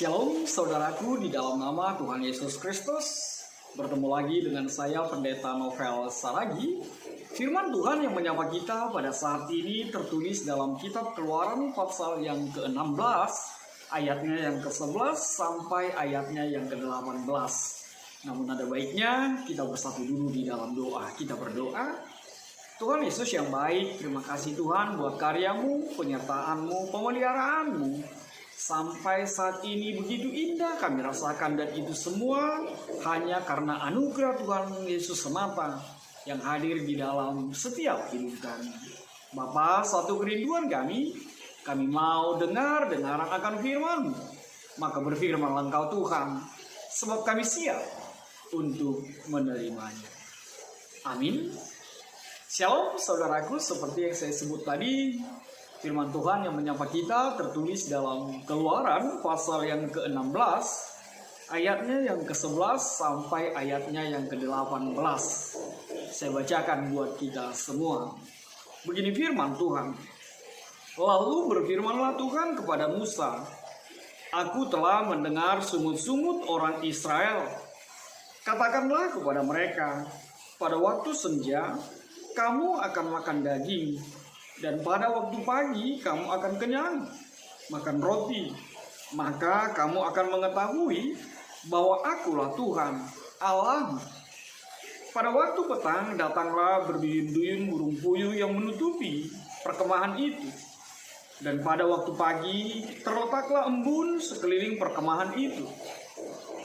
Shalom saudaraku di dalam nama Tuhan Yesus Kristus. Bertemu lagi dengan saya Pendeta Novel Saragi. Firman Tuhan yang menyapa kita pada saat ini tertulis dalam kitab Keluaran pasal yang ke-16, ayatnya yang ke-11 sampai ayatnya yang ke-18. Namun ada baiknya kita bersatu dulu di dalam doa. Kita berdoa. Tuhan Yesus yang baik, terima kasih Tuhan buat karyamu, penyertaan-Mu, pemeliharaanmu. Sampai saat ini begitu indah kami rasakan, dan itu semua hanya karena anugerah Tuhan Yesus semata yang hadir di dalam setiap hidup kami. Bapa, satu kerinduan kami mau dengar akan firman-Mu. Maka berfirmanlah Engkau Tuhan, sebab kami siap untuk menerimanya. Amin. Shalom saudaraku, seperti yang saya sebut tadi, firman Tuhan yang menyapa kita tertulis dalam Keluaran pasal yang ke-16, ayatnya yang ke-11 sampai ayatnya yang ke-18. Saya bacakan buat kita semua. Begini firman Tuhan. Lalu berfirmanlah Tuhan kepada Musa, Aku telah mendengar sungut-sungut orang Israel. Katakanlah kepada mereka, pada waktu senja, kamu akan makan daging, dan pada waktu pagi kamu akan kenyang, makan roti. Maka kamu akan mengetahui bahwa akulah Tuhan Allah. Pada waktu petang datanglah berduyun-duyun burung puyuh yang menutupi perkemahan itu. Dan pada waktu pagi terletaklah embun sekeliling perkemahan itu.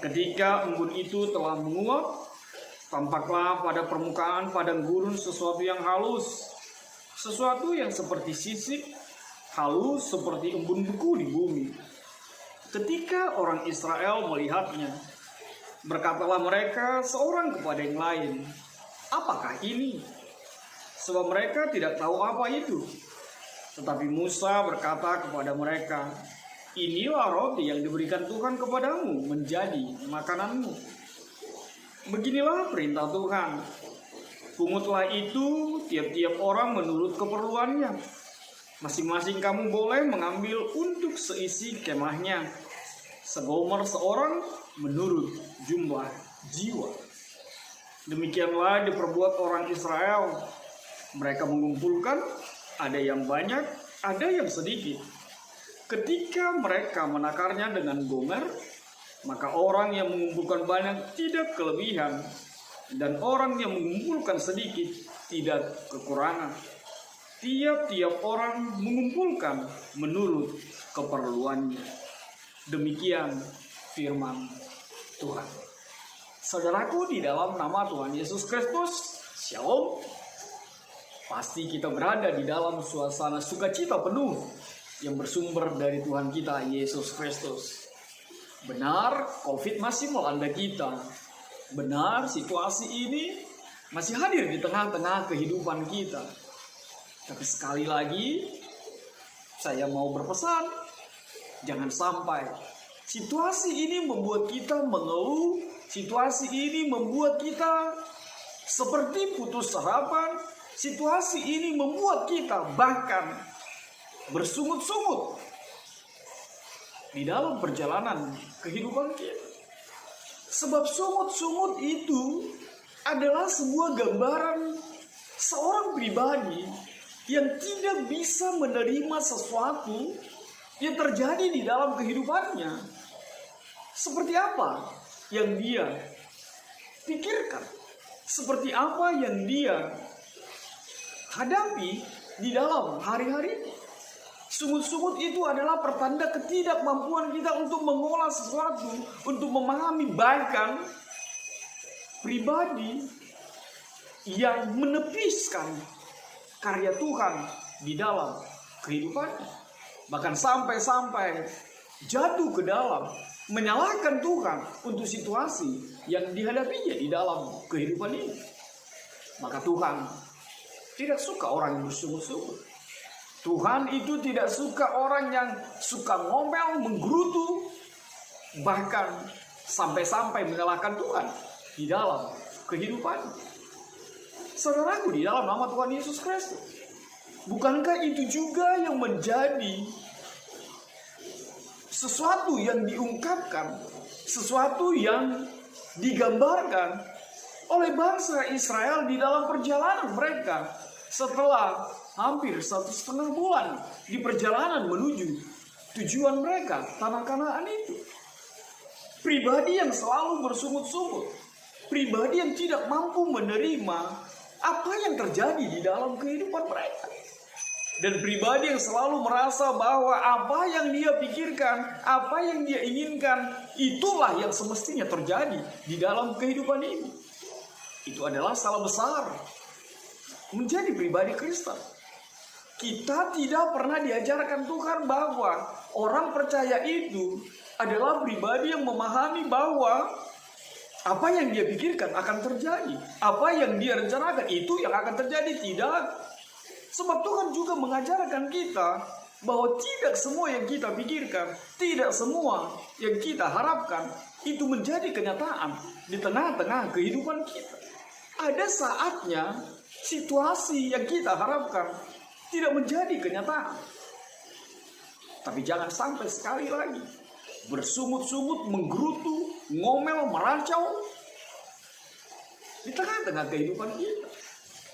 Ketika embun itu telah menguap, tampaklah pada permukaan padang gurun sesuatu yang halus, sesuatu yang seperti sisik, halus seperti embun beku di bumi. Ketika orang Israel melihatnya, berkatalah mereka seorang kepada yang lain, apakah ini? Sebab mereka tidak tahu apa itu. Tetapi Musa berkata kepada mereka, inilah roti yang diberikan Tuhan kepadamu menjadi makananmu. Beginilah perintah Tuhan. Pungutlah itu tiap-tiap orang menurut keperluannya. Masing-masing kamu boleh mengambil untuk seisi kemahnya, segomer seorang menurut jumlah jiwa. Demikianlah diperbuat orang Israel. Mereka mengumpulkan, ada yang banyak, ada yang sedikit. Ketika mereka menakarnya dengan gomer, maka orang yang mengumpulkan banyak tidak kelebihan, dan orang yang mengumpulkan sedikit tidak kekurangan. Tiap-tiap orang mengumpulkan menurut keperluannya. Demikian firman Tuhan. Saudaraku di dalam nama Tuhan Yesus Kristus, Shalom. Pasti kita berada di dalam suasana sukacita penuh yang bersumber dari Tuhan kita Yesus Kristus. Benar, COVID masih melanda kita. Benar, situasi ini masih hadir di tengah-tengah kehidupan kita. Tapi sekali lagi, saya mau berpesan, jangan sampai situasi ini membuat kita mengeluh, situasi ini membuat kita seperti putus harapan, situasi ini membuat kita bahkan bersungut-sungut di dalam perjalanan kehidupan kita. Sebab sungut-sungut itu adalah sebuah gambaran seorang pribadi yang tidak bisa menerima sesuatu yang terjadi di dalam kehidupannya. Seperti apa yang dia pikirkan, seperti apa yang dia hadapi di dalam hari-hari. Sungut-sungut itu adalah pertanda ketidakmampuan kita untuk mengolah sesuatu, untuk memahami, bahkan pribadi yang menepiskan karya Tuhan di dalam kehidupannya. Bahkan sampai-sampai jatuh ke dalam menyalahkan Tuhan untuk situasi yang dihadapinya di dalam kehidupan ini. Maka Tuhan tidak suka orang yang bersungut-sungut. Tuhan itu tidak suka orang yang suka ngomel, menggerutu, bahkan sampai-sampai menyalahkan Tuhan di dalam kehidupan. Saudaraku di dalam nama Tuhan Yesus Kristus, bukankah itu juga yang menjadi sesuatu yang diungkapkan, sesuatu yang digambarkan oleh bangsa Israel di dalam perjalanan mereka setelah hampir 1,5 bulan di perjalanan menuju tujuan mereka, tanah Kanaan itu. Pribadi yang selalu bersungut-sungut, pribadi yang tidak mampu menerima apa yang terjadi di dalam kehidupan mereka. Dan pribadi yang selalu merasa bahwa apa yang dia pikirkan, apa yang dia inginkan, itulah yang semestinya terjadi di dalam kehidupan ini. Itu adalah salah besar menjadi pribadi Kristen. Kita tidak pernah diajarkan Tuhan bahwa orang percaya itu adalah pribadi yang memahami bahwa apa yang dia pikirkan akan terjadi, apa yang dia rencanakan itu yang akan terjadi. Tidak. Sebab Tuhan juga mengajarkan kita bahwa tidak semua yang kita pikirkan, tidak semua yang kita harapkan itu menjadi kenyataan di tengah-tengah kehidupan kita. Ada saatnya situasi yang kita harapkan tidak menjadi kenyataan. Tapi jangan sampai sekali lagi bersungut-sungut, menggerutu, ngomel, meracau di tengah-tengah kehidupan kita.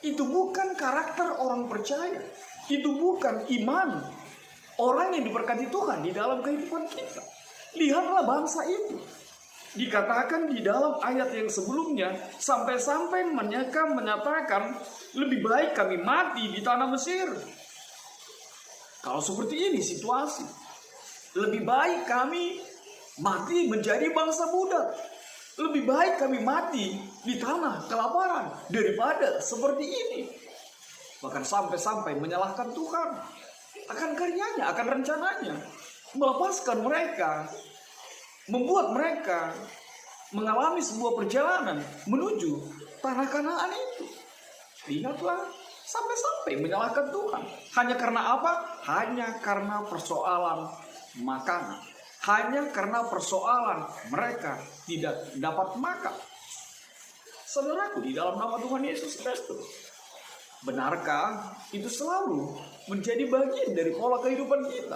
Itu bukan karakter orang percaya. Itu bukan iman orang yang diberkati Tuhan di dalam kehidupan kita. Lihatlah bangsa itu. Dikatakan di dalam ayat yang sebelumnya, sampai-sampai mereka menyatakan, lebih baik kami mati di tanah Mesir. Kalau seperti ini situasi, lebih baik kami mati menjadi bangsa budak. Lebih baik kami mati di tanah kelaparan daripada seperti ini. Bahkan sampai-sampai menyalahkan Tuhan akan karyanya, akan rencananya, melepaskan mereka, membuat mereka mengalami sebuah perjalanan menuju tanah Kanaan itu. Lihatlah, sampai-sampai menyalahkan Tuhan. Hanya karena apa? Hanya karena persoalan makanan. Hanya karena persoalan mereka tidak dapat makan. Saudaraku, di dalam nama Tuhan Yesus Kristus, benarkah itu selalu menjadi bagian dari pola kehidupan kita?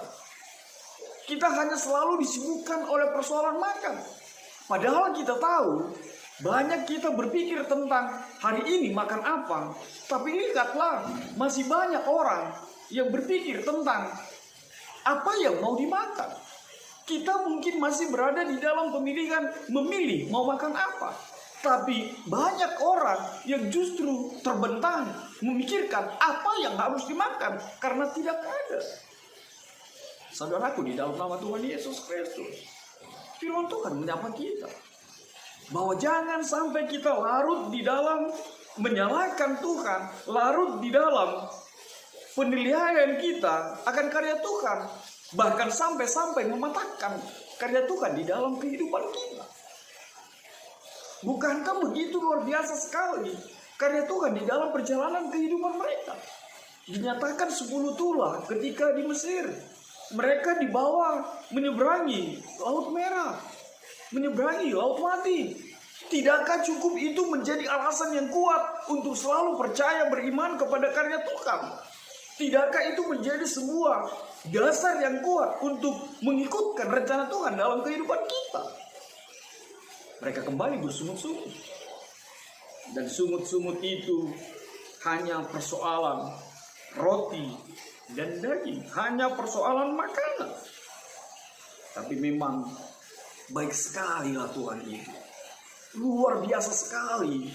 Kita hanya selalu disibukkan oleh persoalan makan. Padahal kita tahu, banyak kita berpikir tentang hari ini makan apa. Tapi lihatlah, masih banyak orang yang berpikir tentang apa yang mau dimakan. Kita mungkin masih berada di dalam pemilihan memilih mau makan apa. Tapi banyak orang yang justru terbentang memikirkan apa yang harus dimakan karena tidak ada. Saudaraku, di dalam nama Tuhan Yesus Kristus, firman Tuhan menyapa kita bahwa jangan sampai kita larut di dalam menyalahkan Tuhan, larut di dalam penilaian kita akan karya Tuhan. Bahkan sampai-sampai mematahkan karya Tuhan di dalam kehidupan kita. Bukankah begitu luar biasa sekali karya Tuhan di dalam perjalanan kehidupan mereka? Dinyatakan 10 tulah ketika di Mesir. Mereka dibawa menyeberangi Laut Merah, menyeberangi Laut Mati. Tidakkah cukup itu menjadi alasan yang kuat untuk selalu percaya beriman kepada karya Tuhan? Tidakkah itu menjadi sebuah dasar yang kuat untuk mengikutkan rencana Tuhan dalam kehidupan kita? Mereka kembali bersungut-sungut. Dan sungut-sungut itu hanya persoalan roti dan daging. Hanya persoalan makanan. Tapi memang baik sekali lah Tuhan itu. Luar biasa sekali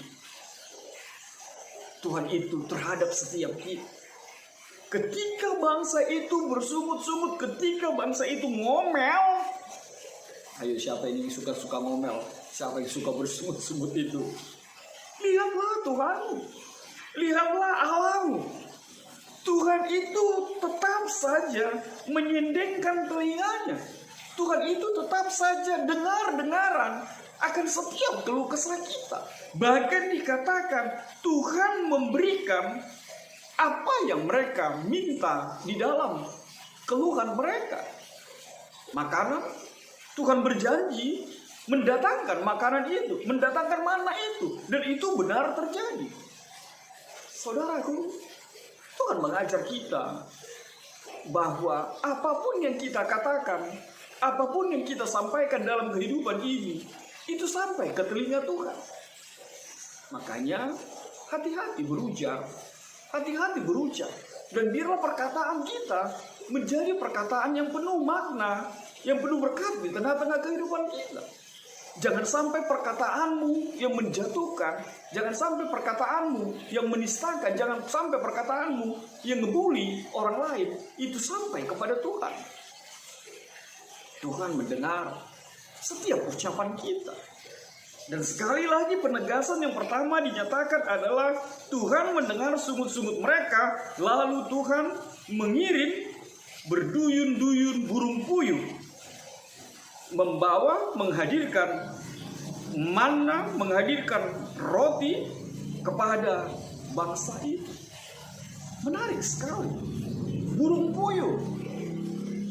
Tuhan itu terhadap setiap kita. Ketika bangsa itu bersungut-sungut, ketika bangsa itu ngomel. Ayo, siapa ini yang suka ngomel? Siapa yang suka bersungut-sungut itu? Lihatlah Tuhanmu. Lihatlah Allahmu. Tuhan itu tetap saja menyindengkan telinganya. Tuhan itu tetap saja dengar-dengaran akan setiap keluh kesah kita. Bahkan dikatakan Tuhan memberikan apa yang mereka minta di dalam keluhan mereka. Makanan, Tuhan berjanji mendatangkan makanan itu, mendatangkan mana itu, dan itu benar terjadi. Saudaraku, Tuhan mengajar kita bahwa apapun yang kita katakan, apapun yang kita sampaikan dalam kehidupan ini, itu sampai ke telinga Tuhan. Makanya hati-hati berujar, hati-hati berucap. Dan biarlah perkataan kita menjadi perkataan yang penuh makna, yang penuh berkat di tengah-tengah kehidupan kita. Jangan sampai perkataanmu yang menjatuhkan, jangan sampai perkataanmu yang menistakan, jangan sampai perkataanmu yang ngebully orang lain, itu sampai kepada Tuhan. Tuhan mendengar setiap ucapan kita. Dan sekali lagi penegasan yang pertama dinyatakan adalah Tuhan mendengar sungut-sungut mereka, lalu Tuhan mengirim berduyun-duyun burung puyuh, membawa, menghadirkan mana, menghadirkan roti kepada bangsa itu. Menarik sekali. Burung puyuh.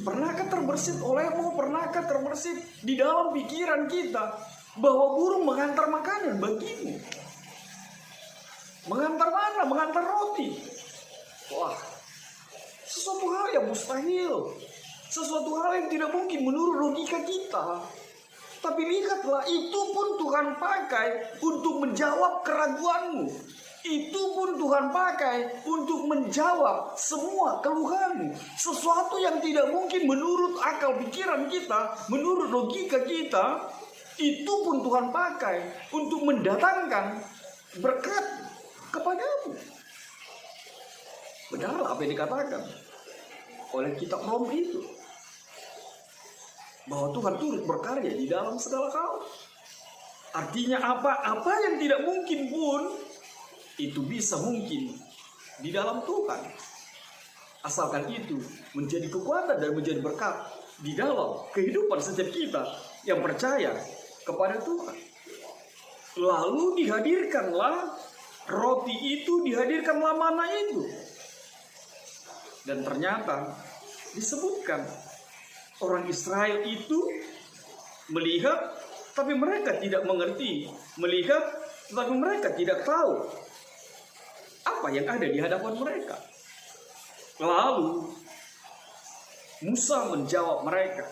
Pernahkah terbersit olehmu? Pernahkah terbersit di dalam pikiran kita bahwa burung mengantar makanan bagimu? Mengantar mana? Mengantar roti. Wah, sesuatu hal yang mustahil. Sesuatu hal yang tidak mungkin menurut logika kita. Tapi lihatlah, itu pun Tuhan pakai untuk menjawab keraguanmu. Itu pun Tuhan pakai untuk menjawab semua keluhanmu. Sesuatu yang tidak mungkin menurut akal pikiran kita, menurut logika kita, itu pun Tuhan pakai untuk mendatangkan berkat kepadamu. Benar apa yang dikatakan oleh kitab Rom itu, bahwa Tuhan turut berkarya di dalam segala hal. Artinya apa? Apa yang tidak mungkin pun itu bisa mungkin di dalam Tuhan. Asalkan itu menjadi kekuatan dan menjadi berkat di dalam kehidupan setiap kita yang percaya kepada Tuhan. Lalu dihadirkanlah roti itu, dihadirkanlah mana itu. Dan ternyata disebutkan orang Israel itu melihat, tapi mereka tidak mengerti. Melihat, tetapi mereka tidak tahu apa yang ada di hadapan mereka. Lalu Musa menjawab mereka,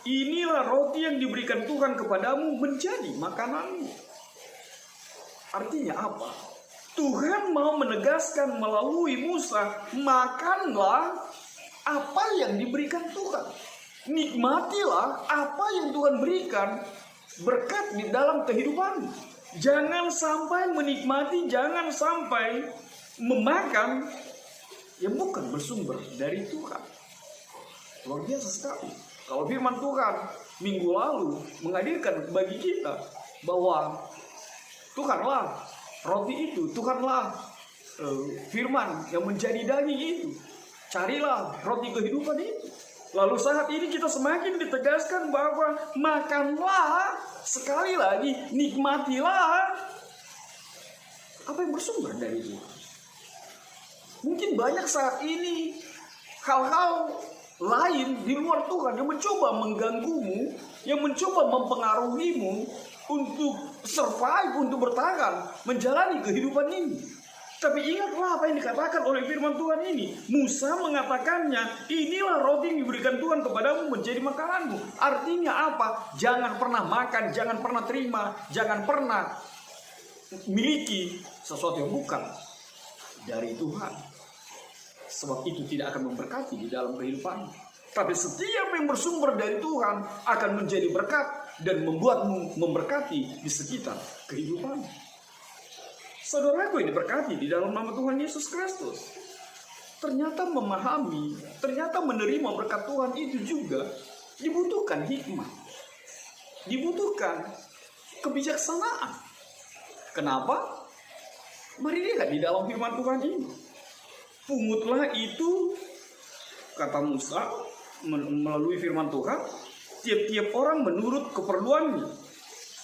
inilah roti yang diberikan Tuhan kepadamu menjadi makananmu. Artinya apa? Tuhan mau menegaskan melalui Musa, makanlah apa yang diberikan Tuhan. Nikmatilah apa yang Tuhan berikan berkat di dalam kehidupan. Jangan sampai menikmati, jangan sampai memakan yang bukan bersumber dari Tuhan. Luar biasa sekali. Kalau firman Tuhan minggu lalu menghadirkan bagi kita bahwa Tuhanlah roti itu, Tuhanlah firman yang menjadi daging itu. Carilah roti kehidupan itu. Lalu saat ini kita semakin ditegaskan bahwa makanlah, sekali lagi nikmatilah apa yang bersumber dari Tuhan. Mungkin banyak saat ini hal-hal lain di luar Tuhan yang mencoba mengganggumu, yang mencoba mempengaruhimu untuk survive, untuk bertahan, menjalani kehidupan ini. Tapi ingatlah apa yang dikatakan oleh firman Tuhan ini. Musa mengatakannya, inilah roti yang diberikan Tuhan kepadamu menjadi makananmu. Artinya apa? Jangan pernah makan, jangan pernah terima, jangan pernah miliki sesuatu yang bukan dari Tuhan. Sebab itu tidak akan memberkati di dalam kehidupan. Tapi setiap yang bersumber dari Tuhan akan menjadi berkat dan membuatmu memberkati di sekitar kehidupan. Saudaraku yang diberkati di dalam nama Tuhan Yesus Kristus, ternyata memahami, ternyata menerima berkat Tuhan itu juga dibutuhkan hikmah, dibutuhkan kebijaksanaan. Kenapa? Mari lihat di dalam firman Tuhan ini. Pungutlah itu, kata Musa melalui firman Tuhan, tiap-tiap orang menurut keperluannya.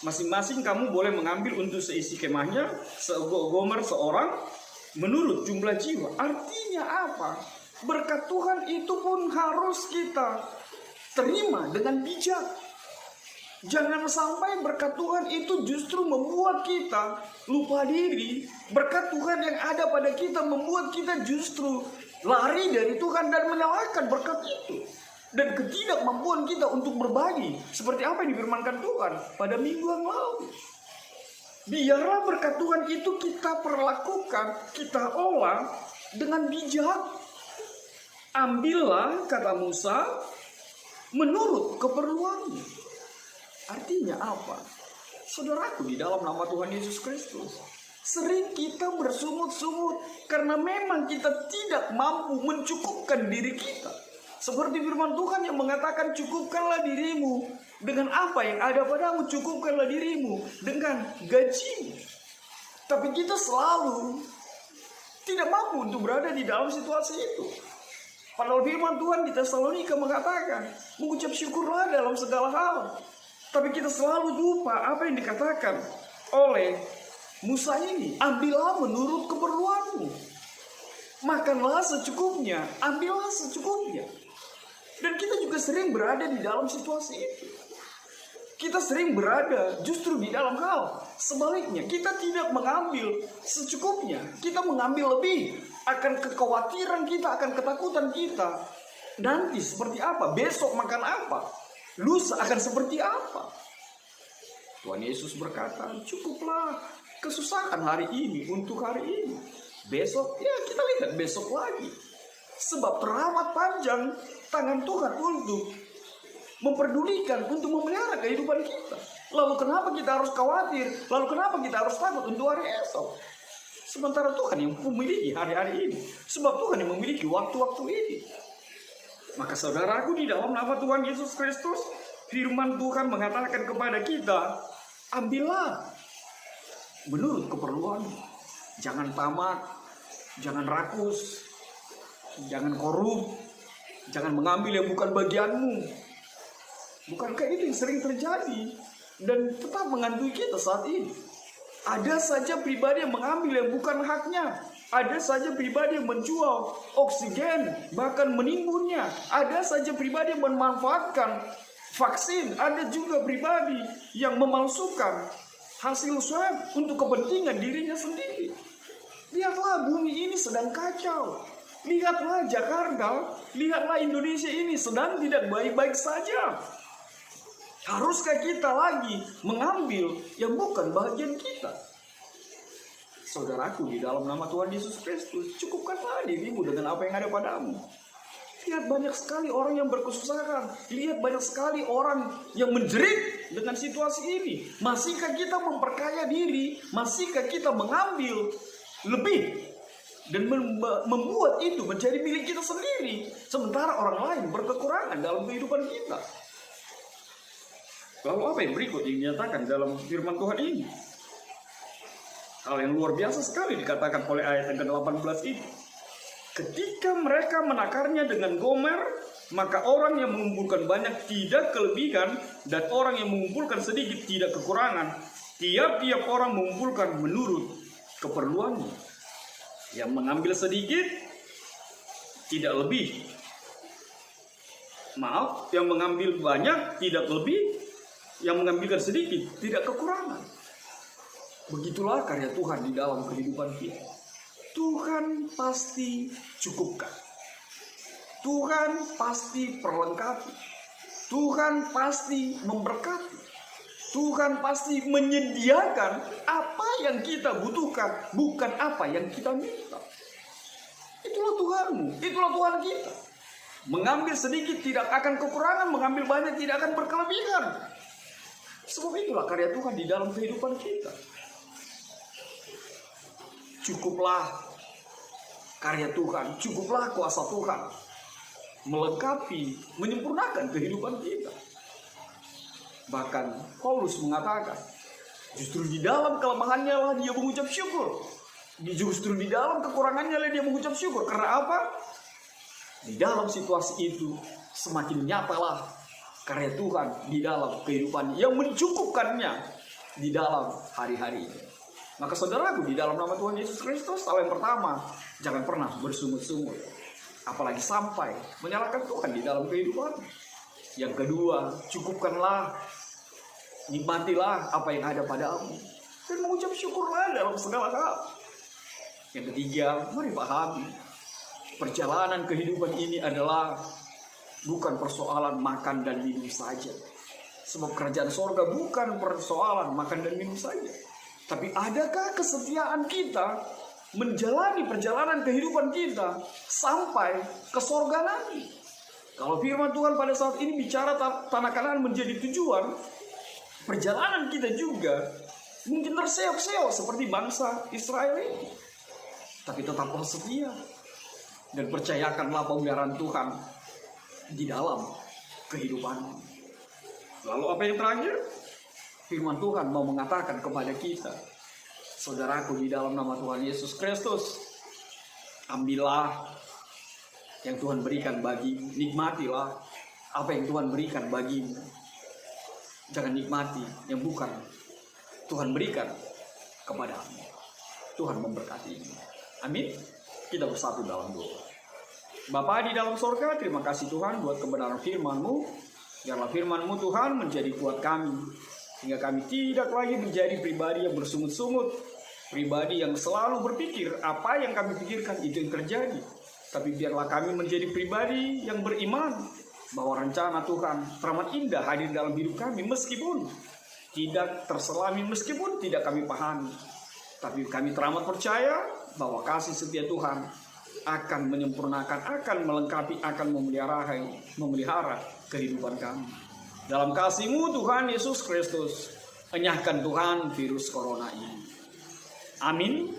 Masing-masing kamu boleh mengambil untuk seisi kemahnya, segomer seorang, menurut jumlah jiwa. Artinya apa? Berkat Tuhan itu pun harus kita terima dengan bijak. Jangan sampai berkat Tuhan itu justru membuat kita lupa diri. Berkat Tuhan yang ada pada kita membuat kita justru lari dari Tuhan dan menyalahkan berkat itu. dan ketidakmampuan kita untuk berbagi, seperti apa yang difirmankan Tuhan pada minggu yang lalu. Biarlah berkat Tuhan itu kita perlakukan, kita olah dengan bijak. Ambillah, kata Musa, menurut keperluanmu. Artinya apa? Saudaraku, di dalam nama Tuhan Yesus Kristus, sering kita bersungut-sungut karena memang kita tidak mampu mencukupkan diri kita. Seperti firman Tuhan yang mengatakan, cukupkanlah dirimu dengan apa yang ada padamu, cukupkanlah dirimu dengan gajimu. Tapi kita selalu tidak mampu untuk berada di dalam situasi itu. Padahal firman Tuhan di Tesalonika mengatakan, mengucap syukurlah dalam segala hal. Tapi kita selalu lupa apa yang dikatakan oleh Musa ini. Ambillah menurut keperluanmu. Makanlah secukupnya, ambillah secukupnya. Dan kita juga sering berada di dalam situasi itu. Kita sering berada justru di dalam hal sebaliknya. Kita tidak mengambil secukupnya. Kita mengambil lebih. Akan kekhawatiran kita, akan ketakutan kita. Nanti seperti apa? Besok makan apa? Lusa akan seperti apa? Tuhan Yesus berkata, cukuplah kesusahan hari ini untuk hari ini. Besok, ya kita lihat besok lagi. Sebab teramat panjang tangan Tuhan untuk memperdulikan, untuk memelihara kehidupan kita. Lalu kenapa kita harus khawatir? Lalu kenapa kita harus takut untuk hari esok? Sementara Tuhan yang memiliki hari-hari ini. Sebab Tuhan yang memiliki waktu-waktu ini. Maka saudaraku, di dalam nama Tuhan Yesus Kristus, firman Tuhan mengatakan kepada kita, ambillah menurut keperluan. Jangan tamak, jangan rakus, jangan korup, jangan mengambil yang bukan bagianmu. Bukankah itu yang sering terjadi dan tetap menghantui kita saat ini? Ada saja pribadi yang mengambil yang bukan haknya. Ada saja pribadi yang menjual oksigen, bahkan menimbunnya. Ada saja pribadi yang memanfaatkan vaksin. Ada juga pribadi yang memalsukan hasil swab untuk kepentingan dirinya sendiri. Lihatlah, bumi ini sedang kacau. Lihatlah Jakarta, lihatlah Indonesia ini sedang tidak baik-baik saja. Haruskah kita lagi mengambil yang bukan bagian kita? Saudaraku, di dalam nama Tuhan Yesus Kristus, cukupkanlah dirimu dengan apa yang ada padamu. Lihat banyak sekali orang yang berkesusahan. Lihat banyak sekali orang yang menjerit dengan situasi ini. Masihkah kita memperkaya diri? Masihkah kita mengambil lebih dan membuat itu menjadi milik kita sendiri, sementara orang lain berkekurangan dalam kehidupan kita? Lalu apa yang berikut yang dinyatakan dalam firman Tuhan ini? Hal yang luar biasa sekali dikatakan oleh ayat yang ke-18 ini. Ketika mereka menakarnya dengan Gomer, maka orang yang mengumpulkan banyak tidak kelebihan, dan orang yang mengumpulkan sedikit tidak kekurangan. Tiap-tiap orang mengumpulkan menurut keperluannya. Yang mengambil sedikit tidak lebih. Maaf, yang mengambil banyak tidak lebih. Yang mengambilkan sedikit tidak kekurangan. Begitulah karya Tuhan di dalam kehidupan kita. Tuhan pasti cukupkan. Tuhan pasti perlengkapi. Tuhan pasti memberkati. Tuhan pasti menyediakan apa yang kita butuhkan, bukan apa yang kita minta. Itulah Tuhanmu, itulah Tuhan kita. Mengambil sedikit tidak akan kekurangan, mengambil banyak tidak akan berkelebihan. Sebab itulah karya Tuhan di dalam kehidupan kita. Cukuplah karya Tuhan, cukuplah kuasa Tuhan melengkapi, menyempurnakan kehidupan kita. Bahkan Paulus mengatakan, justru di dalam kelemahannya lah dia mengucap syukur. Justru di dalam kekurangannya lah dia mengucap syukur. Karena apa? Di dalam situasi itu semakin nyatalah karya Tuhan di dalam kehidupan yang mencukupkannya di dalam hari-hari ini. Maka saudaraku, di dalam nama Tuhan Yesus Kristus, hal yang pertama, jangan pernah bersungut-sungut, apalagi sampai menyalahkan Tuhan di dalam kehidupan. Yang kedua, cukupkanlah, nikmatilah apa yang ada padamu, dan mengucap syukurlah dalam segala hal. Yang ketiga, mari pahami, perjalanan kehidupan ini adalah bukan persoalan makan dan minum saja. Sebab kerajaan sorga bukan persoalan makan dan minum saja. Tapi adakah kesetiaan kita menjalani perjalanan kehidupan kita sampai ke sorga nanti? Kalau firman Tuhan pada saat ini bicara tanah Kanaan menjadi tujuan, perjalanan kita juga mungkin terseok-seok seperti bangsa Israel ini. Tapi tetaplah setia dan percayakanlah pemeliharaan Tuhan di dalam kehidupanmu. Lalu apa yang terakhir? Firman Tuhan mau mengatakan kepada kita, saudaraku, di dalam nama Tuhan Yesus Kristus, ambillah yang Tuhan berikan bagimu. Nikmatilah apa yang Tuhan berikan bagimu. Jangan nikmati yang bukan Tuhan berikan kepadamu. Tuhan memberkati. Amin. Kita bersatu dalam doa. Bapa di dalam sorga, terima kasih Tuhan buat kebenaran firman-Mu. Biarlah firman-Mu Tuhan menjadi kuat kami, sehingga kami tidak lagi menjadi pribadi yang bersungut-sungut, pribadi yang selalu berpikir apa yang kami pikirkan itu yang terjadi. Tapi biarlah kami menjadi pribadi yang beriman bahwa rencana Tuhan teramat indah hadir dalam hidup kami, meskipun tidak terselami, meskipun tidak kami pahami. Tapi kami teramat percaya bahwa kasih setia Tuhan akan menyempurnakan, akan melengkapi, akan memelihara kehidupan kami. Dalam kasih-Mu Tuhan Yesus Kristus, enyahkan Tuhan virus corona ini. Amin.